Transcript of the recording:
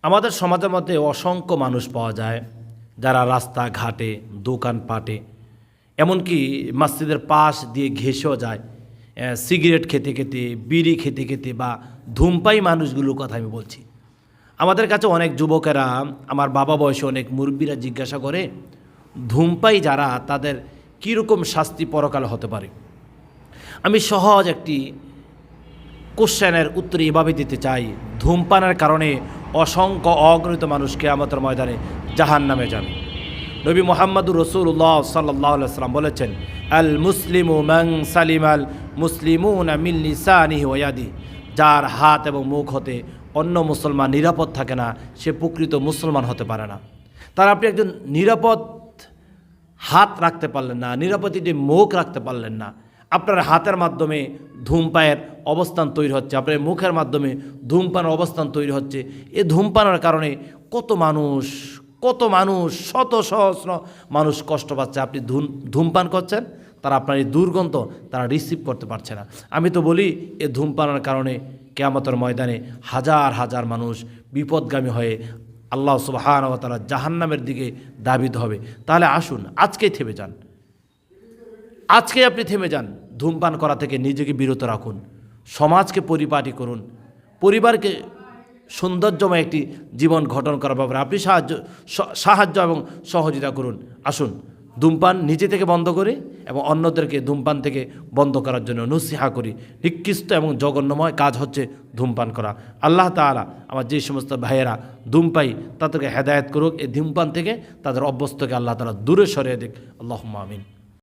আমাদের সমাজের মধ্যে অসংখ্য মানুষ পাওয়া যায় যারা রাস্তাঘাটে, দোকানপাটে, এমনকি মসজিদের পাশ দিয়ে ঘেঁষেও যায় সিগারেট খেতে খেতে, বিড়ি খেতে খেতে, বা ধূমপায়ী মানুষগুলোর কথা আমি বলছি। আমাদের কাছে অনেক যুবকেরা, আমার বাবা বয়সে অনেক মুরব্বীরা জিজ্ঞাসা করে, ধূমপায়ী যারা তাদের কীরকম শাস্তি পরকালে হতে পারে। আমি সহজ একটি কোশ্চেনের উত্তর এভাবে দিতে চাই, ধূমপানের কারণে অসংখ্য অগণিত মানুষ কিয়ামতের ময়দানে জাহান্নামে যাবে। নবী মুহাম্মদুর রাসূলুল্লাহ সাল্লাল্লাহু আলাইহি ওয়াসাল্লাম বলেছেন, আল মুসলিমু মান সালিমাল মুসলিমুনা মিন লিসানিহি ওয়া ইয়াদিহি, যার হাত এবং মুখ হতে অন্য মুসলমান নিরাপদ থাকে না, সে প্রকৃত মুসলমান হতে পারে না। তার আপনি একজন নিরাপদ হাত রাখতে পারলেন না, নিরাপদ একটি মুখ রাখতে পারলেন না। আপনার হাতের মাধ্যমে ধূমপানের অবস্থান তৈরি হচ্ছে, আপনার মুখের মাধ্যমে ধূমপানের অবস্থান তৈরি হচ্ছে। এই ধূমপানের কারণে কত মানুষ শত সহস্র মানুষ কষ্ট পাচ্ছে। আপনি ধূমপান করছেন, তারা আপনার এই দুর্গন্ধ তারা রিসিভ করতে পারছে না। আমি তো বলি, এই ধূমপানের কারণে কিয়ামতের ময়দানে হাজার হাজার মানুষ বিপদগামী হয়ে আল্লাহ সুবহানাহু ওয়া তাআলা জাহান্নামের দিকে ধাবিত হবে। তাহলে আসুন আজকেই থেমে যান, আজকে আপনি থেমে যান, ধূমপান করা থেকে নিজেকে বিরত রাখুন, সমাজকে পরিপাটি করুন, পরিবারকে সৌন্দর্যময় একটি জীবন গঠন করার ব্যাপারে আপনি সাহায্য এবং সহযোগিতা করুন। আসুন ধূমপান নিজে থেকে বন্ধ করি এবং অন্যদেরকে ধূমপান থেকে বন্ধ করার জন্য নসিহা করি। নিকৃষ্ট এবং জঘন্যময় কাজ হচ্ছে ধূমপান করা। আল্লাহ তাআলা আমার যে সমস্ত ভাইয়েরা ধূমপায়ী তাদেরকে হেদায়েত করুক, এই ধূমপান থেকে তাদের অভ্যস্তকে আল্লাহ তাআলা দূরে সরিয়ে দিক। আল্লাহুম্মা আমিন।